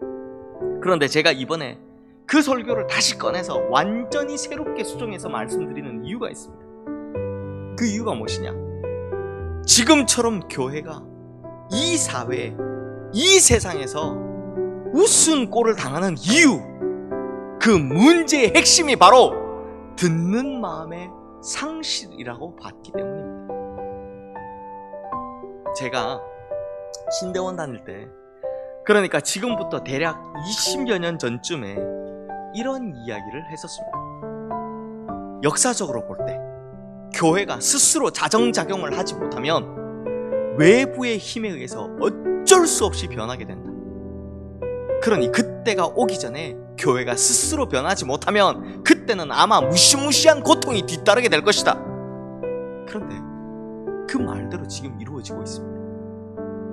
그런데 제가 이번에 그 설교를 다시 꺼내서 완전히 새롭게 수정해서 말씀드리는 이유가 있습니다. 그 이유가 무엇이냐? 지금처럼 교회가 이 사회에, 이 세상에서 우스운 꼴을 당하는 이유, 그 문제의 핵심이 바로 듣는 마음의 상실이라고 봤기 때문입니다. 제가 신대원 다닐 때, 그러니까 지금부터 대략 20여 년 전쯤에 이런 이야기를 했었습니다. 역사적으로 볼 때 교회가 스스로 자정작용을 하지 못하면 외부의 힘에 의해서 어쩔 수 없이 변하게 된다. 그러니 그때가 오기 전에 교회가 스스로 변하지 못하면 그때는 아마 무시무시한 고통이 뒤따르게 될 것이다. 그런데 그 말대로 지금 이루어지고 있습니다.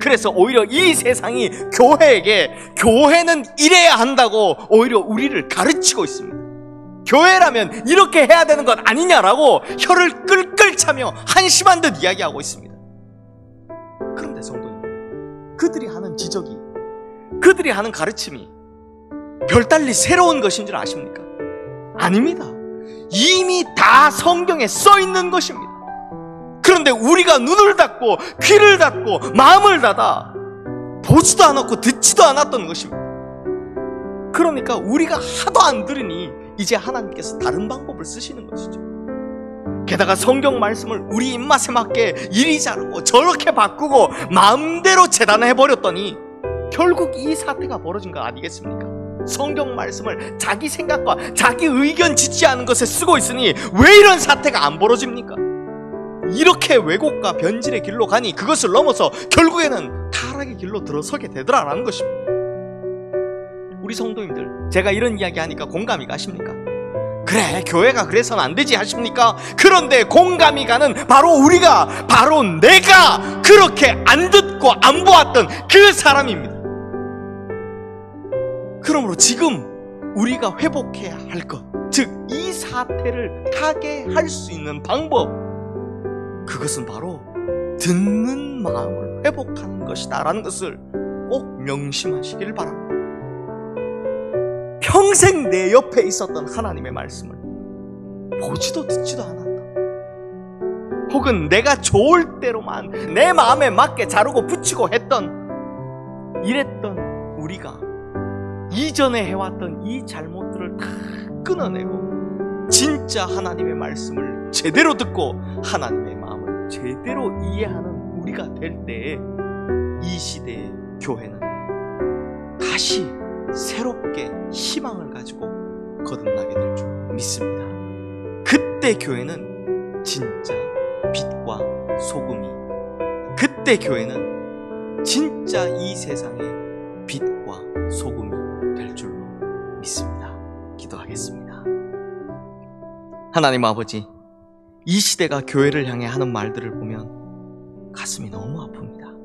그래서 오히려 이 세상이 교회에게 교회는 이래야 한다고 오히려 우리를 가르치고 있습니다. 교회라면 이렇게 해야 되는 것 아니냐라고 혀를 끌끌 차며 한심한 듯 이야기하고 있습니다. 그런데 성도님, 그들이 하는 지적이, 그들이 하는 가르침이 별달리 새로운 것인 줄 아십니까? 아닙니다. 이미 다 성경에 써 있는 것입니다. 그런데 우리가 눈을 닫고 귀를 닫고 마음을 닫아 보지도 않았고 듣지도 않았던 것입니다. 그러니까 우리가 하도 안 들으니 이제 하나님께서 다른 방법을 쓰시는 것이죠. 게다가 성경 말씀을 우리 입맛에 맞게 이리 자르고 저렇게 바꾸고 마음대로 재단해버렸더니 결국 이 사태가 벌어진 거 아니겠습니까? 성경 말씀을 자기 생각과 자기 의견 짓지 않은 것에 쓰고 있으니 왜 이런 사태가 안 벌어집니까? 이렇게 왜곡과 변질의 길로 가니 그것을 넘어서 결국에는 타락의 길로 들어서게 되더라라는 것입니다. 우리 성도님들, 제가 이런 이야기 하니까 공감이 가십니까? 그래, 교회가 그래서는 안 되지 하십니까? 그런데 공감이 가는 바로 우리가, 바로 내가 그렇게 안 듣고 안 보았던 그 사람입니다. 그러므로 지금 우리가 회복해야 할 것, 즉 이 사태를 타개할 수 있는 방법, 그것은 바로 듣는 마음을 회복하는 것이다 라는 것을 꼭 명심하시길 바랍니다. 평생 내 옆에 있었던 하나님의 말씀을 보지도 듣지도 않았다, 혹은 내가 좋을 대로만 내 마음에 맞게 자르고 붙이고 했던, 이랬던 우리가 이전에 해왔던 이 잘못들을 다 끊어내고 진짜 하나님의 말씀을 제대로 듣고 하나님의 마음을 제대로 이해하는 우리가 될 때에 이 시대의 교회는 다시 새롭게 희망을 가지고 거듭나게 될 줄 믿습니다. 그때 교회는 진짜 빛과 소금이, 그때 교회는 진짜 이 세상의 빛과 소금이 될 줄로 믿습니다. 기도하겠습니다. 하나님 아버지, 이 시대가 교회를 향해 하는 말들을 보면 가슴이 너무 아픕니다.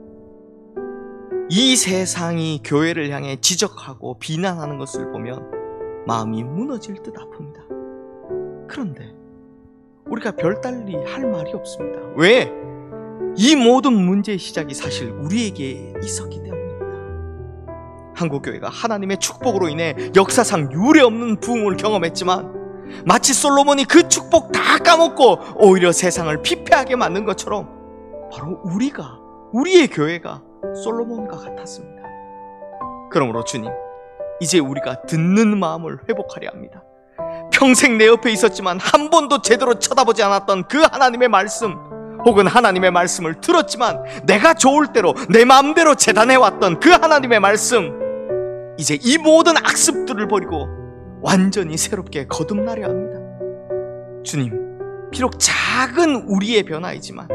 이 세상이 교회를 향해 지적하고 비난하는 것을 보면 마음이 무너질 듯 아픕니다. 그런데 우리가 별달리 할 말이 없습니다. 왜? 이 모든 문제의 시작이 사실 우리에게 있었기 때문입니다. 한국교회가 하나님의 축복으로 인해 역사상 유례없는 부흥을 경험했지만 마치 솔로몬이 그 축복 다 까먹고 오히려 세상을 피폐하게 만든 것처럼 바로 우리의 교회가 솔로몬과 같았습니다. 그러므로 주님, 이제 우리가 듣는 마음을 회복하려 합니다. 평생 내 옆에 있었지만 한 번도 제대로 쳐다보지 않았던 그 하나님의 말씀, 혹은 하나님의 말씀을 들었지만 내가 좋을 대로 내 마음대로 재단해왔던 그 하나님의 말씀, 이제 이 모든 악습들을 버리고 완전히 새롭게 거듭나려 합니다. 주님, 비록 작은 우리의 변화이지만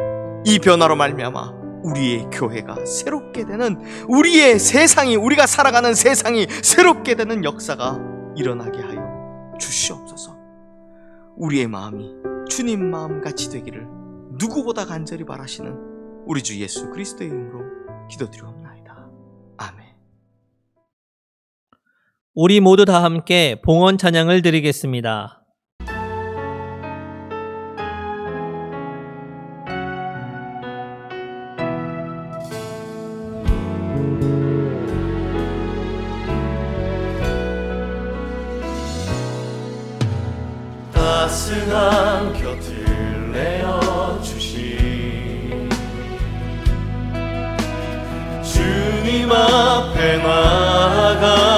이 변화로 말미암아 우리의 교회가 새롭게 되는, 우리의 세상이, 우리가 살아가는 세상이 새롭게 되는 역사가 일어나게 하여 주시옵소서. 우리의 마음이 주님 마음같이 되기를 누구보다 간절히 바라시는 우리 주 예수 그리스도의 이름으로 기도드리옵나이다. 아멘. 우리 모두 다 함께 봉헌 찬양을 드리겠습니다. 따스한 곁을 내어주신 주님 앞에 나아갑니다.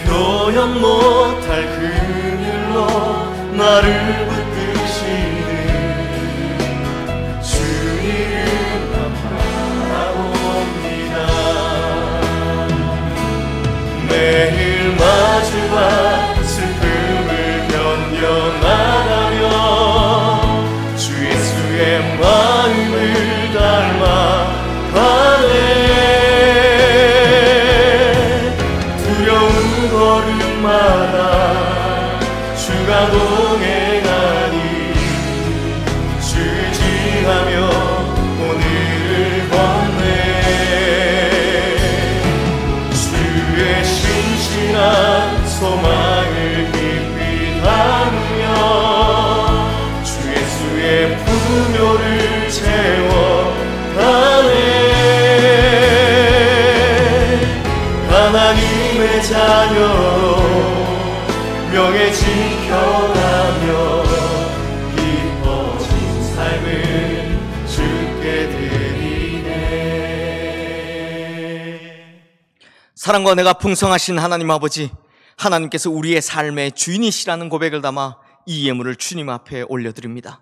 표현 못할 그늘로 나를 붙드시는 주 이름만 바라봅니다. 매일 마주한 슬픔을 견뎌나가며 주 예수의 마음을 닮아가네. 두려운 걸음마다 주가 동행하니 주지하며 오늘을 건네. 주의 신실한 소망을 깊이 담으며 주 예수의 풍요를 채워가네. 하나님의 자녀로 명예 지켜가며 기뻐진 삶을 주께 드리네. 사랑과 은혜가 풍성하신 하나님 아버지, 하나님께서 우리의 삶의 주인이시라는 고백을 담아 이 예물을 주님 앞에 올려드립니다.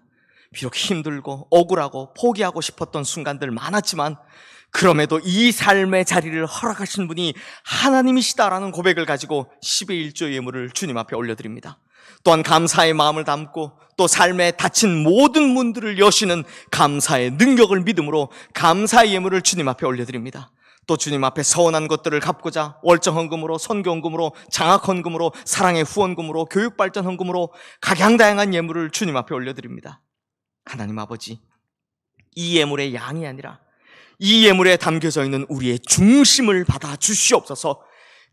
비록 힘들고 억울하고 포기하고 싶었던 순간들 많았지만 그럼에도 이 삶의 자리를 허락하신 분이 하나님이시다라는 고백을 가지고 10의 1조 예물을 주님 앞에 올려드립니다. 또한 감사의 마음을 담고 또 삶에 닫힌 모든 문들을 여시는 감사의 능력을 믿음으로 감사의 예물을 주님 앞에 올려드립니다. 또 주님 앞에 서운한 것들을 갚고자 월정헌금으로, 선교헌금으로, 장학헌금으로, 사랑의 후원금으로, 교육발전헌금으로 각양다양한 예물을 주님 앞에 올려드립니다. 하나님 아버지, 이 예물의 양이 아니라 이 예물에 담겨져 있는 우리의 중심을 받아 주시옵소서.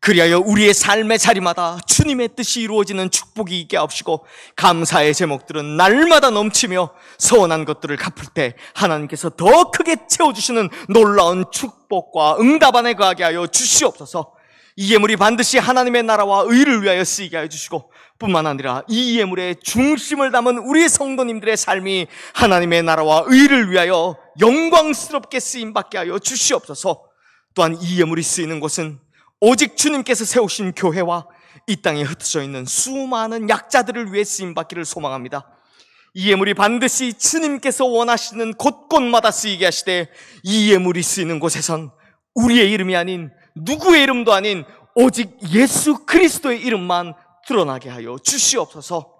그리하여 우리의 삶의 자리마다 주님의 뜻이 이루어지는 축복이 있게 하옵시고 감사의 제목들은 날마다 넘치며 서운한 것들을 갚을 때 하나님께서 더 크게 채워주시는 놀라운 축복과 응답 안에 거하게 하여 주시옵소서. 이 예물이 반드시 하나님의 나라와 의를 위하여 쓰이게 하여 주시고 뿐만 아니라 이 예물의 중심을 담은 우리 성도님들의 삶이 하나님의 나라와 의를 위하여 영광스럽게 쓰임받게 하여 주시옵소서. 또한 이 예물이 쓰이는 곳은 오직 주님께서 세우신 교회와 이 땅에 흩어져 있는 수많은 약자들을 위해 쓰임받기를 소망합니다. 이 예물이 반드시 주님께서 원하시는 곳곳마다 쓰이게 하시되, 이 예물이 쓰이는 곳에선 우리의 이름이 아닌, 누구의 이름도 아닌 오직 예수 그리스도의 이름만 드러나게 하여 주시옵소서.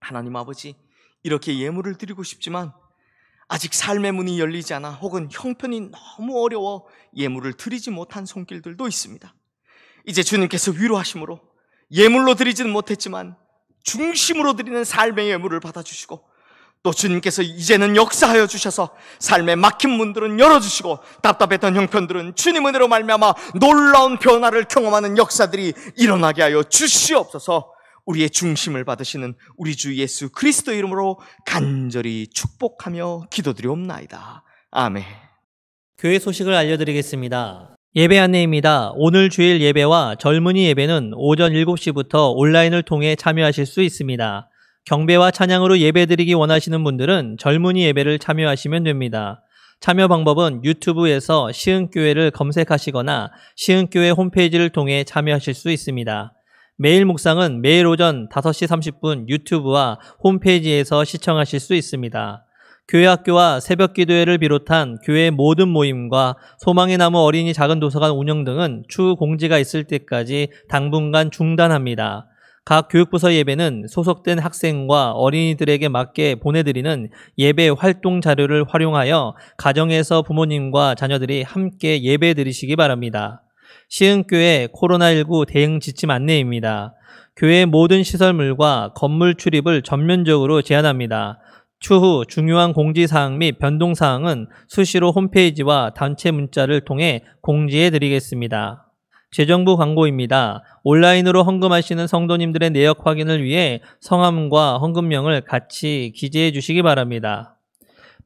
하나님 아버지, 이렇게 예물을 드리고 싶지만 아직 삶의 문이 열리지 않아 혹은 형편이 너무 어려워 예물을 드리지 못한 손길들도 있습니다. 이제 주님께서 위로하심으로 예물로 드리지는 못했지만 중심으로 드리는 삶의 예물을 받아주시고, 또 주님께서 이제는 역사하여 주셔서 삶의 막힌 문들은 열어주시고, 답답했던 형편들은 주님 은혜로 말미암아 놀라운 변화를 경험하는 역사들이 일어나게 하여 주시옵소서. 우리의 중심을 받으시는 우리 주 예수 그리스도 이름으로 간절히 축복하며 기도드리옵나이다. 아멘. 교회 소식을 알려드리겠습니다. 예배 안내입니다. 오늘 주일 예배와 젊은이 예배는 오전 7시부터 온라인을 통해 참여하실 수 있습니다. 경배와 찬양으로 예배드리기 원하시는 분들은 젊은이 예배를 참여하시면 됩니다. 참여 방법은 유튜브에서 시흥교회를 검색하시거나 시흥교회 홈페이지를 통해 참여하실 수 있습니다. 매일 묵상은 매일 오전 5시 30분 유튜브와 홈페이지에서 시청하실 수 있습니다. 교회 학교와 새벽 기도회를 비롯한 교회 모든 모임과 소망의 나무 어린이 작은 도서관 운영 등은 추후 공지가 있을 때까지 당분간 중단합니다. 각 교육부서 예배는 소속된 학생과 어린이들에게 맞게 보내드리는 예배 활동 자료를 활용하여 가정에서 부모님과 자녀들이 함께 예배 드리시기 바랍니다. 시흥교회 코로나19 대응 지침 안내입니다. 교회 모든 시설물과 건물 출입을 전면적으로 제한합니다. 추후 중요한 공지사항 및 변동사항은 수시로 홈페이지와 단체 문자를 통해 공지해 드리겠습니다. 재정부 광고입니다. 온라인으로 헌금하시는 성도님들의 내역 확인을 위해 성함과 헌금명을 같이 기재해 주시기 바랍니다.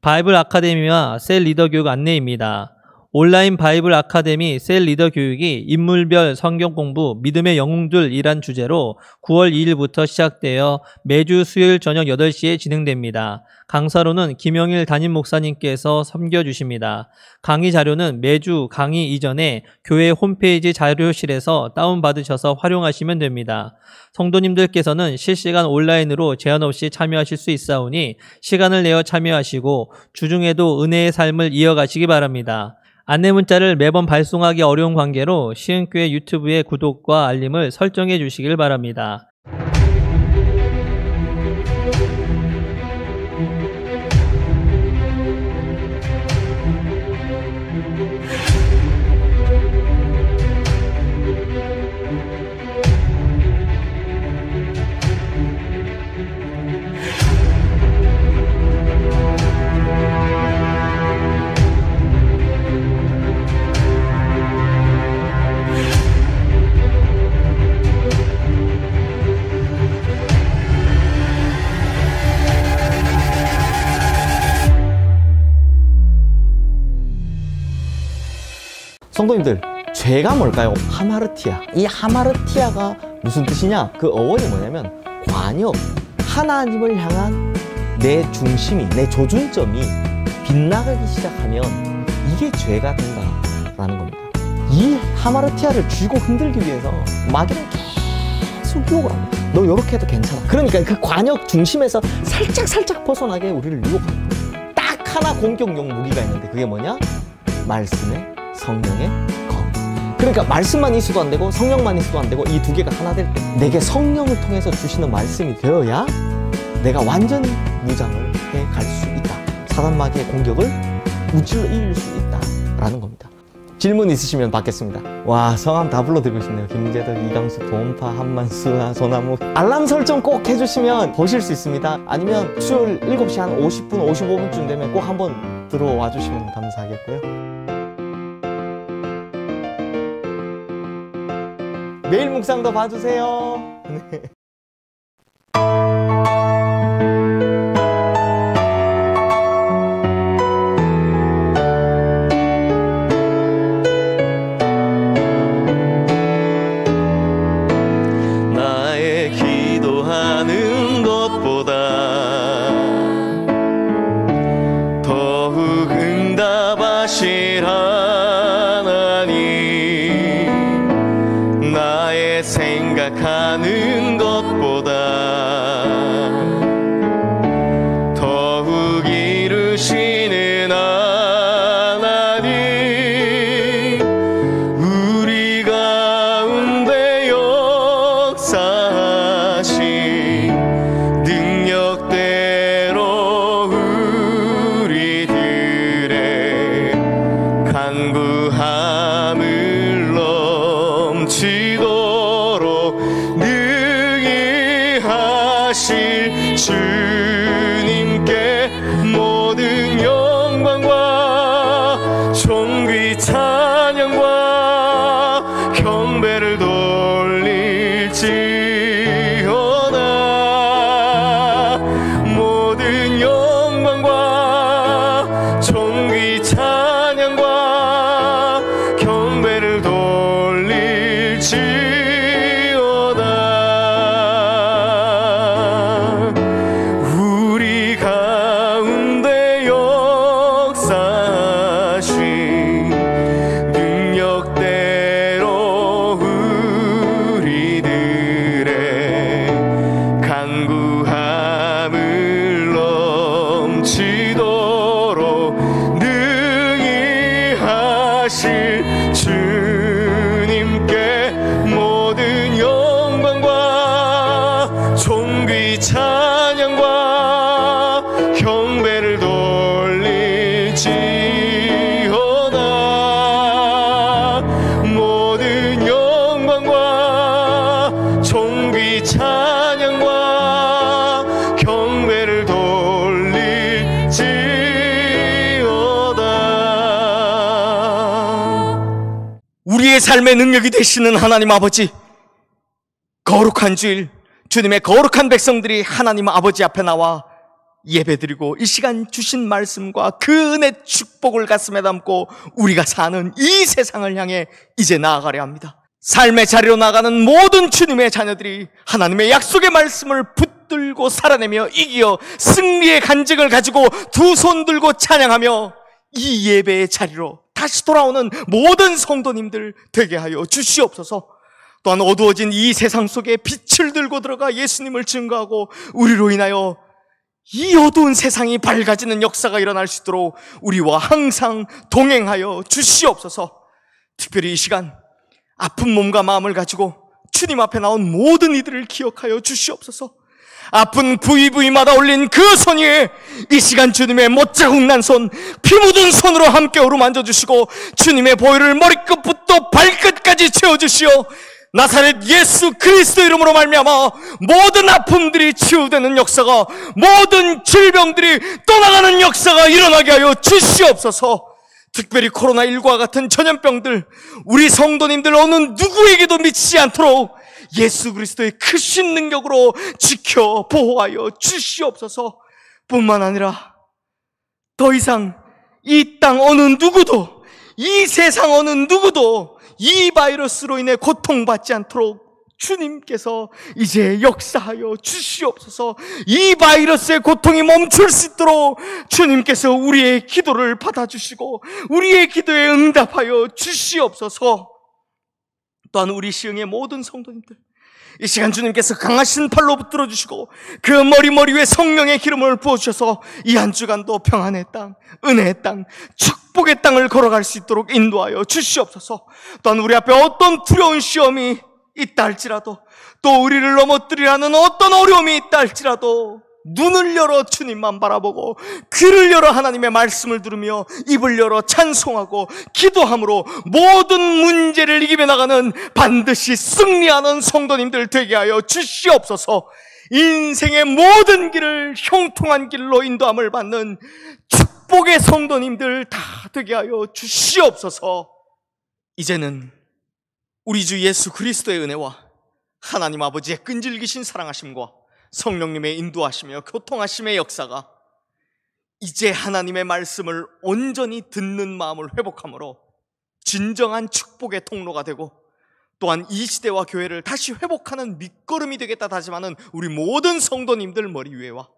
바이블 아카데미와 셀 리더 교육 안내입니다. 온라인 바이블 아카데미 셀 리더 교육이 인물별 성경 공부, 믿음의 영웅들이란 주제로 9월 2일부터 시작되어 매주 수요일 저녁 8시에 진행됩니다. 강사로는 김영일 담임 목사님께서 섬겨주십니다. 강의 자료는 매주 강의 이전에 교회 홈페이지 자료실에서 다운받으셔서 활용하시면 됩니다. 성도님들께서는 실시간 온라인으로 제한 없이 참여하실 수 있사오니 시간을 내어 참여하시고 주중에도 은혜의 삶을 이어가시기 바랍니다. 안내 문자를 매번 발송하기 어려운 관계로 시흥교회 유튜브의 구독과 알림을 설정해 주시길 바랍니다. 성도님들, 죄가 뭘까요? 하마르티아. 이 하마르티아가 무슨 뜻이냐? 그 어원이 뭐냐면 관역, 하나님을 향한 내 중심이, 내 조준점이 빗나가기 시작하면 이게 죄가 된다라는 겁니다. 이 하마르티아를 쥐고 흔들기 위해서 마귀는 계속 유혹을 합니다. 너 이렇게 해도 괜찮아. 그러니까 그 관역 중심에서 살짝 벗어나게 우리를 유혹합니다. 딱 하나 공격용 무기가 있는데 그게 뭐냐? 말씀의 성령의 검. 그러니까 말씀만 있어도 안 되고 성령만 있어도 안 되고 이 두 개가 하나 될 때 내게 성령을 통해서 주시는 말씀이 되어야 내가 완전히 무장을 해 갈 수 있다. 사단 마귀의 공격을 무찔러 이길 수 있다라는 겁니다. 질문 있으시면 받겠습니다. 와, 성함 다 불러드리고 싶네요. 김재덕, 이강수, 도원파, 한만수, 소나무. 알람 설정 꼭 해주시면 보실 수 있습니다. 아니면 수요일 7시 한 50분, 55분쯤 되면 꼭 한번 들어와 주시면 감사하겠고요. 매일 묵상도 봐주세요. 네. 나의 기도하는 것보다 더욱 응답하실 하나님, 나의 생각하는 참으시는 하나님, 우리 가운데 역사하신 능력대로 우리들의 간구함을 넘치도록 능히 하실 주님께 모든 영광과 존귀 찬양과 경배를 돌릴지어다. 모든 영광과 존귀 찬양과 경배를 돌릴지어다. 우리 가운데 역사하신 능력대로 우리들의 간구함을 넘치도록 능히 하실 주님께 모든 영광과 존귀 찬양과 경배를 돌릴지어다. 모든 영광과 존귀 찬양과 경배를 돌릴지어다. 우리의 삶의 능력이 되시는 하나님 아버지, 거룩한 주일 주님의 거룩한 백성들이 하나님 아버지 앞에 나와 예배드리고 이 시간 주신 말씀과 그 은혜 축복을 가슴에 담고 우리가 사는 이 세상을 향해 이제 나아가려 합니다. 삶의 자리로 나가는 모든 주님의 자녀들이 하나님의 약속의 말씀을 붙들고 살아내며 이기어 승리의 간증을 가지고 두 손 들고 찬양하며 이 예배의 자리로 다시 돌아오는 모든 성도님들 되게 하여 주시옵소서. 또한 어두워진 이 세상 속에 빛을 들고 들어가 예수님을 증거하고 우리로 인하여 이 어두운 세상이 밝아지는 역사가 일어날 수 있도록 우리와 항상 동행하여 주시옵소서. 특별히 이 시간 아픈 몸과 마음을 가지고 주님 앞에 나온 모든 이들을 기억하여 주시옵소서. 아픈 부위부위마다 올린 그 손 위에 이 시간 주님의 못자국 난 손, 피 묻은 손으로 함께 어루만져 주시고 주님의 보혈을 머리끝부터 발끝까지 채워주시어 나사렛 예수 그리스도 이름으로 말미암아 모든 아픔들이 치유되는 역사가, 모든 질병들이 떠나가는 역사가 일어나게 하여 주시옵소서. 특별히 코로나19와 같은 전염병들 우리 성도님들 어느 누구에게도 미치지 않도록 예수 그리스도의 크신 능력으로 지켜 보호하여 주시옵소서. 뿐만 아니라 더 이상 이 땅 어느 누구도, 이 세상 어느 누구도 이 바이러스로 인해 고통받지 않도록 주님께서 이제 역사하여 주시옵소서. 이 바이러스의 고통이 멈출 수 있도록 주님께서 우리의 기도를 받아주시고 우리의 기도에 응답하여 주시옵소서. 또한 우리 시흥의 모든 성도님들 이 시간 주님께서 강하신 팔로 붙들어 주시고 그 머리 위에 성령의 기름을 부어주셔서 이 한 주간도 평안의 땅, 은혜의 땅, 축복의 땅을 걸어갈 수 있도록 인도하여 주시옵소서. 또한 우리 앞에 어떤 두려운 시험이 있다 할지라도, 또 우리를 넘어뜨리라는 어떤 어려움이 있다 할지라도 눈을 열어 주님만 바라보고 귀를 열어 하나님의 말씀을 들으며 입을 열어 찬송하고 기도함으로 모든 문제를 이기며 나가는 반드시 승리하는 성도님들 되게 하여 주시옵소서. 인생의 모든 길을 형통한 길로 인도함을 받는 축복의 성도님들 다 되게 하여 주시옵소서. 이제는 우리 주 예수 그리스도의 은혜와 하나님 아버지의 끈질기신 사랑하심과 성령님의 인도하시며 교통하심의 역사가 이제 하나님의 말씀을 온전히 듣는 마음을 회복함으로 진정한 축복의 통로가 되고, 또한 이 시대와 교회를 다시 회복하는 밑거름이 되겠다 다짐하는 우리 모든 성도님들 머리 위에와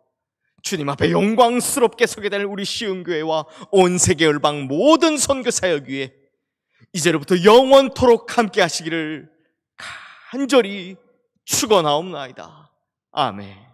주님 앞에 영광스럽게 서게 될 우리 시흥교회와 온 세계 열방 모든 선교사역 위에 이제로부터 영원토록 함께 하시기를 간절히 축원하옵나이다. 아멘.